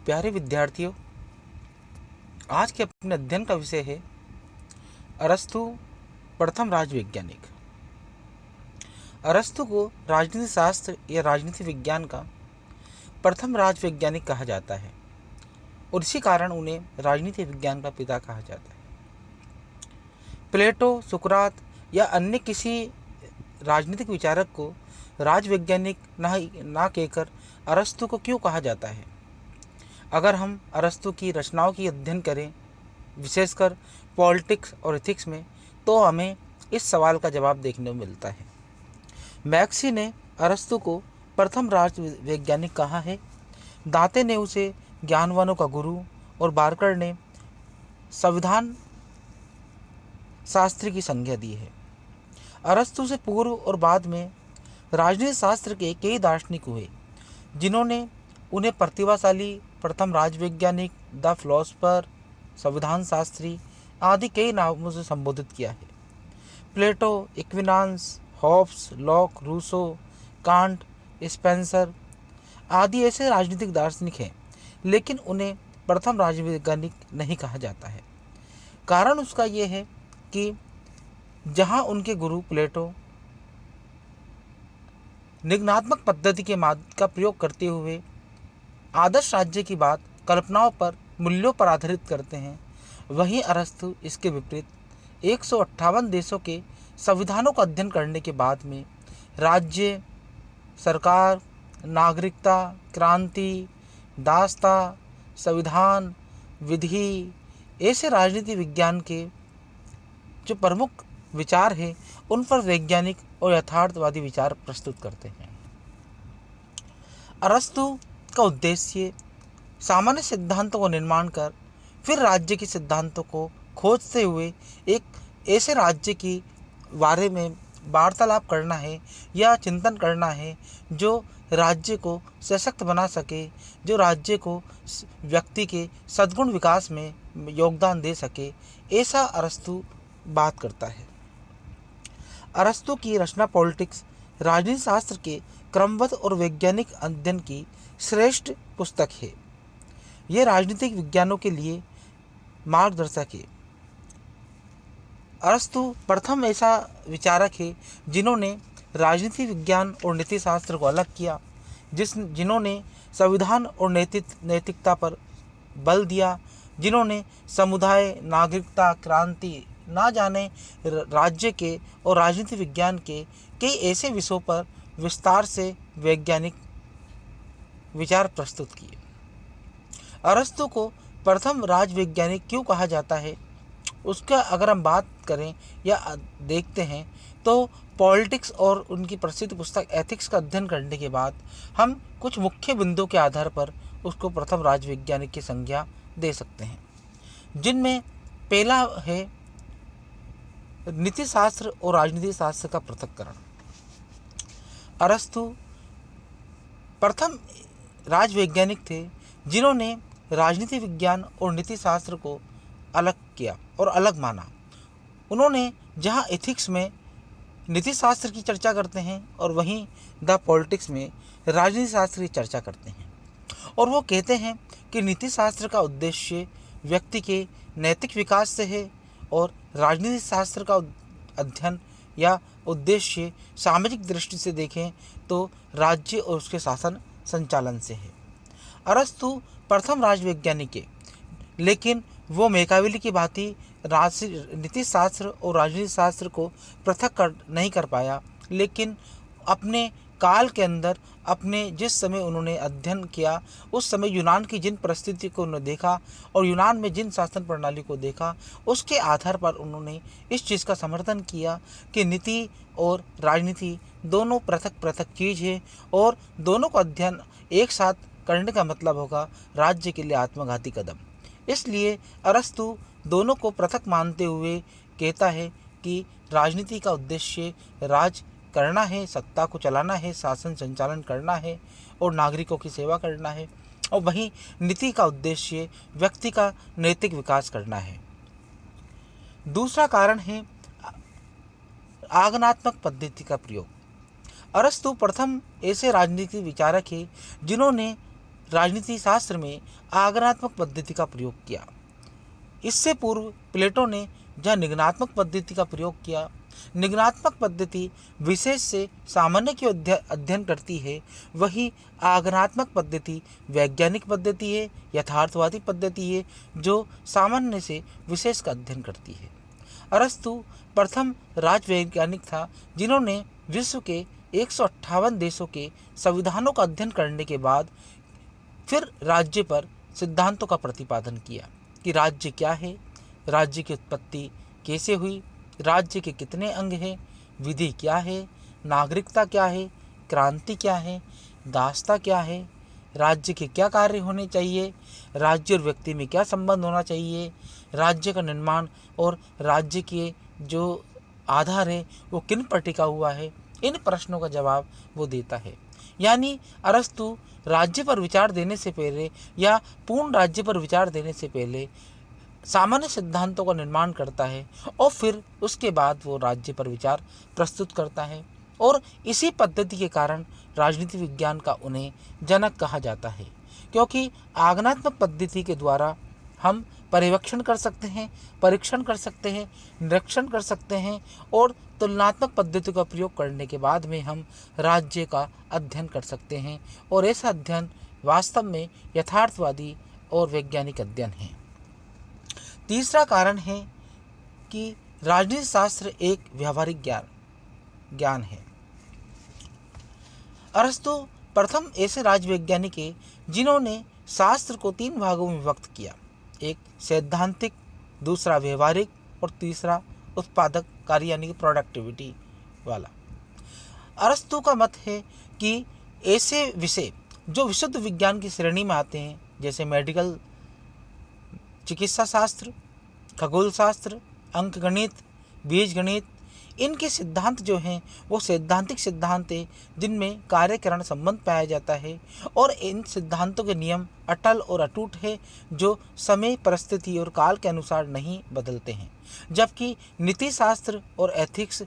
प्यारे विद्यार्थियों, आज के अपने अध्ययन का विषय है अरस्तु प्रथम राजवैज्ञानिक। अरस्तु को राजनीति शास्त्र या राजनीति विज्ञान का प्रथम राजवैज्ञानिक कहा जाता है और इसी कारण उन्हें राजनीति विज्ञान का पिता कहा जाता है। प्लेटो, सुकरात या अन्य किसी राजनीतिक विचारक को राजवैज्ञानिक ना कहकर अरस्तु को क्यों कहा जाता है? अगर हम अरस्तु की रचनाओं की अध्ययन करें, विशेषकर पॉलिटिक्स और एथिक्स में, तो हमें इस सवाल का जवाब देखने को मिलता है। मैक्सी ने अरस्तु को प्रथम राजवैज्ञानिक कहा है, दांते ने उसे ज्ञानवानों का गुरु और बार्कर ने संविधान शास्त्री की संज्ञा दी है। अरस्तु से पूर्व और बाद में राजनीति शास्त्र के कई दार्शनिक हुए, जिन्होंने उन्हें प्रतिभाशाली, प्रथम राजवैज्ञानिक, द फिलोसोफर, संविधान शास्त्री आदि कई नामों से संबोधित किया है। Plato, Aquinas, Hobbes, Locke, Rousseau, Kant, Spencer आदि ऐसे राजनीतिक दार्शनिक हैं, लेकिन उन्हें प्रथम राजवैज्ञानिक नहीं कहा जाता है। कारण उसका ये है कि जहाँ उनके गुरु प्लेटो निगमनात्मक पद्धति का प्रयोग करते हुए आदर्श राज्य की बात कल्पनाओं पर, मूल्यों पर आधारित करते हैं, वहीं अरस्तु इसके विपरीत 158 देशों के संविधानों का अध्ययन करने के बाद में राज्य, सरकार, नागरिकता, क्रांति, दासता, संविधान, विधि ऐसे राजनीति विज्ञान के जो प्रमुख विचार हैं, उन पर वैज्ञानिक और यथार्थवादी विचार प्रस्तुत करते हैं। अरस्तु का उद्देश्य सामान्य सिद्धांतों का निर्माण कर फिर राज्य के सिद्धांतों को खोजते हुए एक ऐसे राज्य की बारे में वार्तालाप करना है या चिंतन करना है जो राज्य को सशक्त बना सके, जो राज्य को व्यक्ति के सद्गुण विकास में योगदान दे सके, ऐसा अरस्तु बात करता है। अरस्तु की रचना पॉलिटिक्स राजनीति शास्त्र के क्रमबद्ध और वैज्ञानिक अध्ययन की श्रेष्ठ पुस्तक है। यह राजनीतिक विज्ञानों के लिए मार्गदर्शक है। अरस्तु प्रथम ऐसा विचारक है जिन्होंने राजनीति विज्ञान और नीति शास्त्र को अलग किया, जिन्होंने संविधान और नैतिकता पर बल दिया, जिन्होंने समुदाय, नागरिकता, क्रांति, ना जाने राज्य के और राजनीति विज्ञान के कई ऐसे विषयों पर विस्तार से वैज्ञानिक विचार प्रस्तुत किए। अरस्तु को प्रथम राजवैज्ञानिक क्यों कहा जाता है, उसका अगर हम बात करें या देखते हैं तो पॉलिटिक्स और उनकी प्रसिद्ध पुस्तक एथिक्स का अध्ययन करने के बाद हम कुछ मुख्य बिंदुओं के आधार पर उसको प्रथम राजवैज्ञानिक की संज्ञा दे सकते हैं, जिनमें पहला है नीति शास्त्र और राजनीति शास्त्र का पृथक्करण। अरस्तु प्रथम राजवैज्ञानिक थे जिन्होंने राजनीति विज्ञान और नीति शास्त्र को अलग किया और अलग माना। उन्होंने जहां एथिक्स में नीति शास्त्र की चर्चा करते हैं और वहीं द पॉलिटिक्स में राजनीति शास्त्र की चर्चा करते हैं, और वो कहते हैं कि नीति शास्त्र का उद्देश्य व्यक्ति के नैतिक विकास से है और राजनीति शास्त्र का अध्ययन या उद्देश्य सामाजिक दृष्टि से देखें तो राज्य और उसके शासन संचालन से है। अरस्तु प्रथम राजवैज्ञानिक है, लेकिन वो मैकावेली की भांति नीति शास्त्र और राजनीति शास्त्र को पृथक नहीं कर पाया, लेकिन अपने काल के अंदर, अपने जिस समय उन्होंने अध्ययन किया उस समय यूनान की जिन परिस्थिति को उन्होंने देखा और यूनान में जिन शासन प्रणाली को देखा, उसके आधार पर उन्होंने इस चीज़ का समर्थन किया कि नीति और राजनीति दोनों पृथक पृथक चीज़ है और दोनों का अध्ययन एक साथ करने का मतलब होगा राज्य के लिए आत्मघाती कदम। इसलिए अरस्तु दोनों को पृथक मानते हुए कहता है कि राजनीति का उद्देश्य राज करना है, सत्ता को चलाना है, शासन संचालन करना है और नागरिकों की सेवा करना है, और वहीं नीति का उद्देश्य व्यक्ति का नैतिक विकास करना है। दूसरा कारण है आगमनात्मक पद्धति का प्रयोग। अरस्तु प्रथम ऐसे राजनीतिक विचारक हैं जिन्होंने राजनीति शास्त्र में आगमनात्मक पद्धति का प्रयोग किया। इससे पूर्व प्लेटो ने जहाँ निगमनात्मक पद्धति का प्रयोग किया, निगमनात्मक पद्धति विशेष से सामान्य की अध्ययन करती है, वही आगमनात्मक पद्धति वैज्ञानिक पद्धति है, यथार्थवादी पद्धति है, जो सामान्य से विशेष का अध्ययन करती है। अरस्तु प्रथम राजवैज्ञानिक था जिन्होंने विश्व के 158 देशों के संविधानों का अध्ययन करने के बाद फिर राज्य पर सिद्धांतों का प्रतिपादन किया कि राज्य क्या है, राज्य की उत्पत्ति कैसे हुई, राज्य के कितने अंग हैं, विधि क्या है, नागरिकता क्या है, क्रांति क्या है, दासता क्या है, राज्य के क्या कार्य होने चाहिए, राज्य और व्यक्ति में क्या संबंध होना चाहिए, राज्य का निर्माण और राज्य के जो आधार है वो किन पर टिका हुआ है, इन प्रश्नों का जवाब वो देता है। यानी अरस्तु राज्य पर विचार देने से पहले या पूर्ण राज्य पर विचार देने से पहले सामान्य सिद्धांतों का निर्माण करता है और फिर उसके बाद वो राज्य पर विचार प्रस्तुत करता है। और इसी पद्धति के कारण राजनीति विज्ञान का उन्हें जनक कहा जाता है, क्योंकि आगमनात्मक पद्धति के द्वारा हम पर्यवेक्षण कर सकते हैं, परीक्षण कर सकते हैं, निरीक्षण कर सकते हैं और तुलनात्मक पद्धति का प्रयोग करने के बाद में हम राज्य का अध्ययन कर सकते हैं। और ऐसा अध्ययन वास्तव में यथार्थवादी और वैज्ञानिक अध्ययन है। तीसरा कारण है कि राजनीति शास्त्र एक व्यावहारिक ज्ञान है। अरस्तु प्रथम ऐसे राजवैज्ञानिक है जिन्होंने शास्त्र को 3 भागों में विभक्त किया, एक सैद्धांतिक, दूसरा व्यवहारिक और तीसरा उत्पादक कार्य यानी कि प्रोडक्टिविटी वाला। अरस्तु का मत है कि ऐसे विषय जो विशुद्ध विज्ञान की श्रेणी में आते हैं, जैसे मेडिकल, चिकित्सा शास्त्र, खगोल शास्त्र, अंक गणित, बीज गणित, इनके सिद्धांत जो हैं वो सैद्धांतिक सिद्धांत हैं जिनमें कार्यकरण संबंध पाया जाता है और इन सिद्धांतों के नियम अटल और अटूट है, जो समय, परिस्थिति और काल के अनुसार नहीं बदलते हैं। जबकि नीति शास्त्र और एथिक्स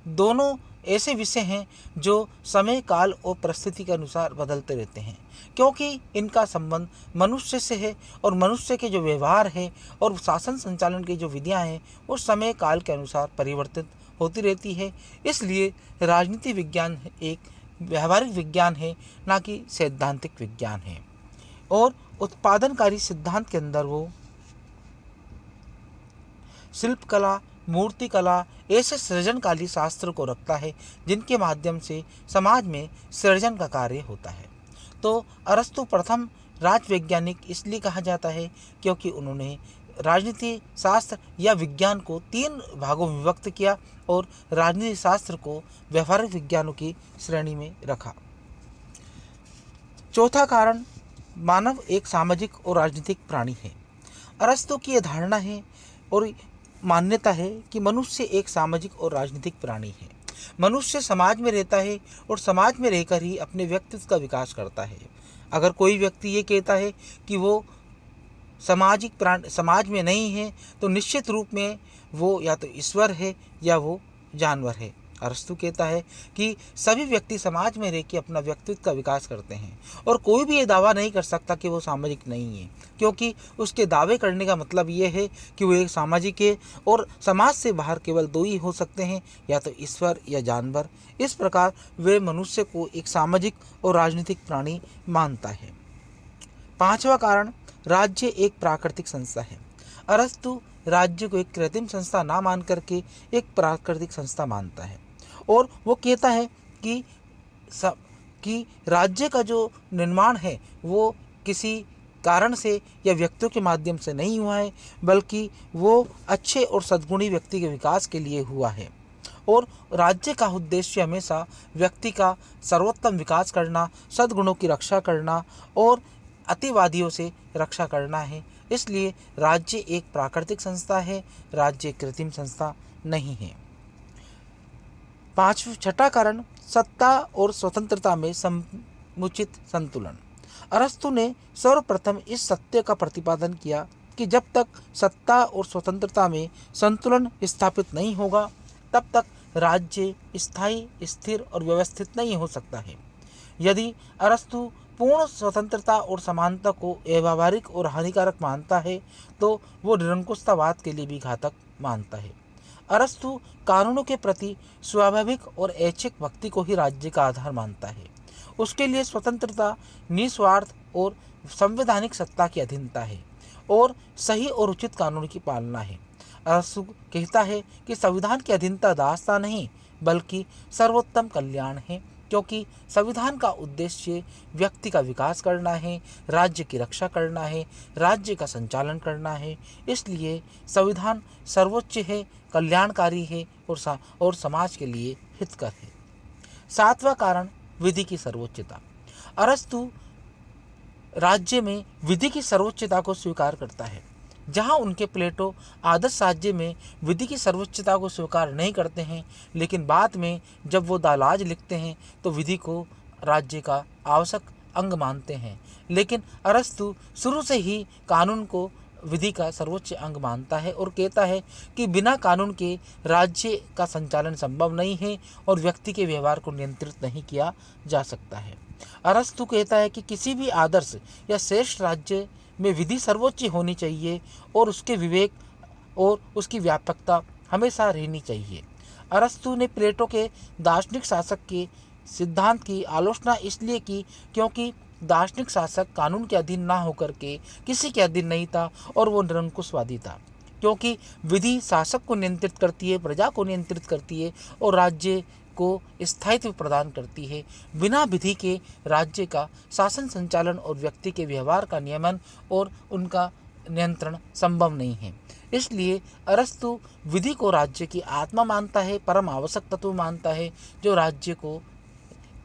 दोनों ऐसे विषय हैं जो समय, काल और परिस्थिति के अनुसार बदलते रहते हैं, क्योंकि इनका संबंध मनुष्य से है और मनुष्य के जो व्यवहार है और शासन संचालन की जो विधियां हैं वो समय काल के अनुसार परिवर्तित होती रहती है। इसलिए राजनीति विज्ञान एक व्यवहारिक विज्ञान है, ना कि सैद्धांतिक विज्ञान है। और उत्पादनकारी सिद्धांत के अंदर वो शिल्पकला, मूर्तिकला, ऐसे सृजनकाली शास्त्र को रखता है जिनके माध्यम से समाज में सृजन का कार्य होता है। तो अरस्तु प्रथम राजवैज्ञानिक इसलिए कहा जाता है क्योंकि उन्होंने राजनीति शास्त्र या विज्ञान को 3 भागों में विभक्त किया और राजनीति शास्त्र को व्यवहारिक विज्ञानों की श्रेणी में रखा। चौथा कारण, मानव एक सामाजिक और राजनीतिक प्राणी है। अरस्तु की यह धारणा है और मान्यता है कि मनुष्य एक सामाजिक और राजनीतिक प्राणी है। मनुष्य समाज में रहता है और समाज में रहकर ही अपने व्यक्तित्व का विकास करता है। अगर कोई व्यक्ति ये कहता है कि वो समाज में नहीं है तो निश्चित रूप में वो या तो ईश्वर है या वो जानवर है। अरस्तु कहता है कि सभी व्यक्ति समाज में रह के अपना व्यक्तित्व का विकास करते हैं और कोई भी ये दावा नहीं कर सकता कि वो सामाजिक नहीं है, क्योंकि उसके दावे करने का मतलब ये है कि वो एक सामाजिक है और समाज से बाहर केवल 2 ही हो सकते हैं, या तो ईश्वर या जानवर। इस प्रकार वे मनुष्य को एक सामाजिक और राजनीतिक प्राणी मानता है। 5वां कारण, राज्य एक प्राकृतिक संस्था है। अरस्तु राज्य को एक कृत्रिम संस्था ना मान करके एक प्राकृतिक संस्था मानता है और वो कहता है कि राज्य का जो निर्माण है वो किसी कारण से या व्यक्तियों के माध्यम से नहीं हुआ है, बल्कि वो अच्छे और सद्गुणी व्यक्ति के विकास के लिए हुआ है। और राज्य का उद्देश्य हमेशा व्यक्ति का सर्वोत्तम विकास करना, सद्गुणों की रक्षा करना और अतिवादियों से रक्षा करना है। इसलिए राज्य एक प्राकृतिक संस्था है, राज्य एक कृत्रिम संस्था नहीं है। 6वां कारण, सत्ता और स्वतंत्रता में समुचित संतुलन। अरस्तु ने सर्वप्रथम इस सत्य का प्रतिपादन किया कि जब तक सत्ता और स्वतंत्रता में संतुलन स्थापित नहीं होगा तब तक राज्य स्थायी, स्थिर और व्यवस्थित नहीं हो सकता है। यदि अरस्तु पूर्ण स्वतंत्रता और समानता को अव्यावहारिक और हानिकारक मानता है तो वो निरंकुशतावाद के लिए भी घातक मानता है। अरस्तु कानूनों के प्रति स्वाभाविक और ऐच्छिक भक्ति को ही राज्य का आधार मानता है। उसके लिए स्वतंत्रता, निस्वार्थ और संवैधानिक सत्ता की अधीनता है और सही और उचित कानून की पालना है। अरस्तु कहता है कि संविधान की अधीनता दासता नहीं बल्कि सर्वोत्तम कल्याण है, क्योंकि संविधान का उद्देश्य व्यक्ति का विकास करना है, राज्य की रक्षा करना है, राज्य का संचालन करना है। इसलिए संविधान सर्वोच्च है, कल्याणकारी है और समाज के लिए हितकर है। सातवां कारण, विधि की सर्वोच्चता। अरस्तु राज्य में विधि की सर्वोच्चता को स्वीकार करता है। जहां उनके प्लेटो आदर्श राज्य में विधि की सर्वोच्चता को स्वीकार नहीं करते हैं, लेकिन बाद में जब वो दालाज लिखते हैं तो विधि को राज्य का आवश्यक अंग मानते हैं। लेकिन अरस्तु शुरू से ही कानून को विधि का सर्वोच्च अंग मानता है और कहता है कि बिना कानून के राज्य का संचालन संभव नहीं है और व्यक्ति के व्यवहार को नियंत्रित नहीं किया जा सकता है। अरस्तु कहता है कि किसी भी आदर्श या श्रेष्ठ राज्य में विधि सर्वोच्च होनी चाहिए और उसके विवेक और उसकी व्यापकता हमेशा रहनी चाहिए। अरस्तु ने प्लेटो के दार्शनिक शासक के सिद्धांत की आलोचना इसलिए की क्योंकि दार्शनिक शासक कानून के अधीन ना होकर के किसी के अधीन नहीं था और वो निरंकुशवादी था, क्योंकि विधि शासक को नियंत्रित करती है, प्रजा को नियंत्रित करती है और राज्य को स्थायित्व प्रदान करती है। बिना विधि के राज्य का शासन संचालन और व्यक्ति के व्यवहार का नियमन और उनका नियंत्रण संभव नहीं है। इसलिए अरस्तु विधि को राज्य की आत्मा मानता है, परम आवश्यक तत्व मानता है, जो राज्य को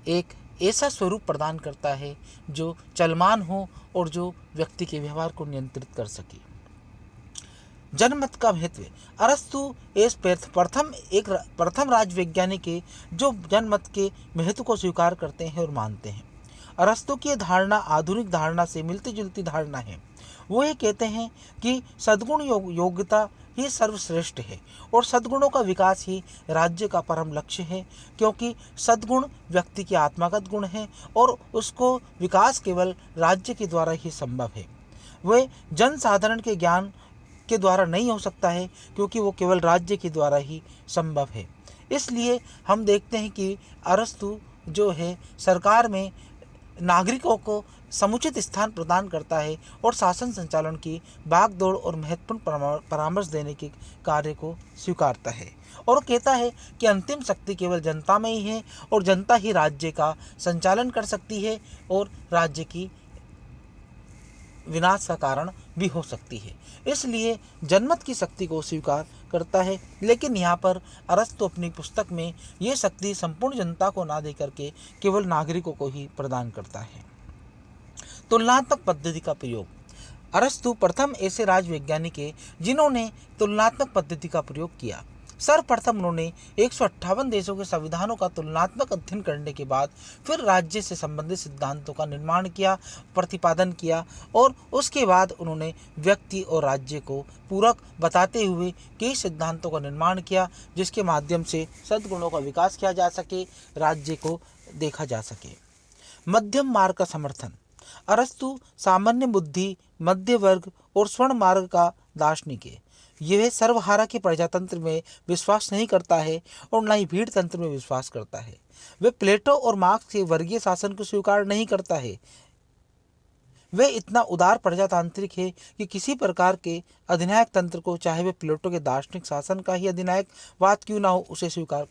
एक ऐसा स्वरूप प्रदान करता है जो चलमान हो और जो व्यक्ति के व्यवहार को नियंत्रित कर सके। जनमत का महत्व। अरस्तु प्रथम राज वैज्ञानिक है जो जनमत के महत्व को स्वीकार करते हैं और मानते हैं। अरस्तु की धारणा आधुनिक धारणा से मिलती जुलती धारणा है। वो ये कहते हैं कि सद्गुण योग्यता ही सर्वश्रेष्ठ है और सद्गुणों का विकास ही राज्य का परम लक्ष्य है, क्योंकि सद्गुण व्यक्ति की आत्मागत गुण है और उसको विकास केवल राज्य के द्वारा ही संभव है। वह जन साधारण के ज्ञान के द्वारा नहीं हो सकता है, क्योंकि वो केवल राज्य के द्वारा ही संभव है। इसलिए हम देखते हैं कि अरस्तु जो है सरकार में नागरिकों को समुचित स्थान प्रदान करता है और शासन संचालन की भागदौड़ और महत्वपूर्ण परामर्श देने के कार्य को स्वीकारता है और कहता है कि अंतिम शक्ति केवल जनता में ही है और जनता ही राज्य का संचालन कर सकती है और राज्य की विनाश का कारण भी हो सकती है। इसलिए जनमत की शक्ति को स्वीकार करता है, लेकिन यहाँ पर अरस्तु अपनी पुस्तक में ये शक्ति संपूर्ण जनता को ना देकर के केवल नागरिकों को ही प्रदान करता है। तुलनात्मक पद्धति का प्रयोग। अरस्तु प्रथम ऐसे राजवैज्ञानिक है जिन्होंने तुलनात्मक पद्धति का प्रयोग किया। सर्वप्रथम उन्होंने 158 देशों के संविधानों का तुलनात्मक अध्ययन करने के बाद फिर राज्य से संबंधित सिद्धांतों का निर्माण किया, प्रतिपादन किया और उसके बाद उन्होंने व्यक्ति और राज्य को पूरक बताते हुए कई सिद्धांतों का निर्माण किया, जिसके माध्यम से सद्गुणों का विकास किया जा सके, राज्य को देखा जा सके। मध्यम मार्ग का समर्थन। अरस्तु सामान्य बुद्धि, मध्य वर्ग और स्वर्ण मार्ग का दार्शनिक है। यह सर्वहारा के प्रजातंत्र में विश्वास नहीं करता है और न ही भीड़ तंत्र में विश्वास करता है। वे प्लेटो और मार्क्स के वर्गीय शासन को स्वीकार नहीं करता है। वे इतना उदार प्रजातांत्रिक है कि किसी प्रकार के अधिनायक तंत्र को, चाहे वे प्लेटो के दार्शनिक शासन का ही अधिनायकवाद क्यों ना हो, उसे स्वीकार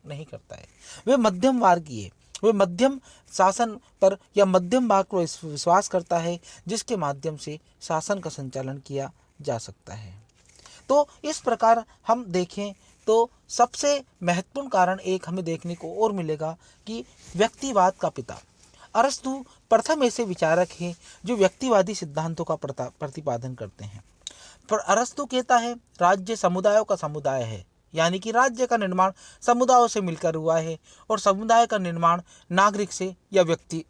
नहीं करता है। वे मध्यम वर्गीय है। वे मध्यम शासन पर या मध्यम मार्ग पर विश्वास करता है, जिसके माध्यम से शासन का संचालन किया जा सकता है। तो इस प्रकार हम देखें तो सबसे महत्वपूर्ण कारण एक हमें देखने को और मिलेगा कि व्यक्तिवाद का पिता। अरस्तु प्रथम ऐसे विचारक हैं जो व्यक्तिवादी सिद्धांतों का प्रतिपादन करते हैं। पर अरस्तु कहता है राज्य समुदायों का समुदाय है, यानी कि राज्य का निर्माण समुदायों से मिलकर हुआ है और समुदाय का निर्माण नागरिक से या व्यक्ति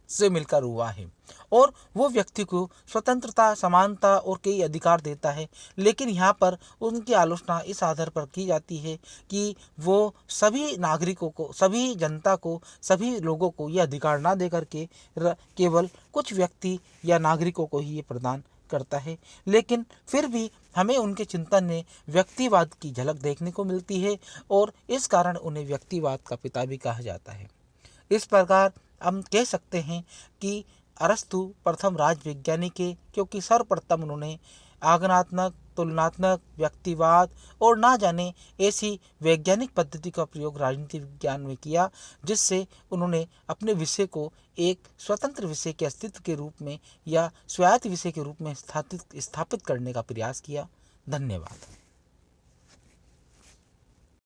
से मिलकर हुआ है और वो व्यक्ति को स्वतंत्रता, समानता और कई अधिकार देता है। लेकिन यहाँ पर उनकी आलोचना इस आधार पर की जाती है कि वो सभी नागरिकों को, सभी जनता को, सभी लोगों को ये अधिकार ना दे करके केवल कुछ व्यक्ति या नागरिकों को ही ये प्रदान करता है। लेकिन फिर भी हमें उनके चिंतन में व्यक्तिवाद की झलक देखने को मिलती है और इस कारण उन्हें व्यक्तिवाद का पिता भी कहा जाता है। इस प्रकार हम कह सकते हैं कि अरस्तु प्रथम राजवैज्ञानिक है, क्योंकि सर्वप्रथम उन्होंने आगमनात्मक, तुलनात्मक, व्यक्तिवाद और ना जाने ऐसी वैज्ञानिक पद्धति का प्रयोग राजनीति विज्ञान में किया, जिससे उन्होंने अपने विषय को एक स्वतंत्र विषय के अस्तित्व के रूप में या स्वायत्त विषय के रूप में स्थापित करने का प्रयास किया। धन्यवाद।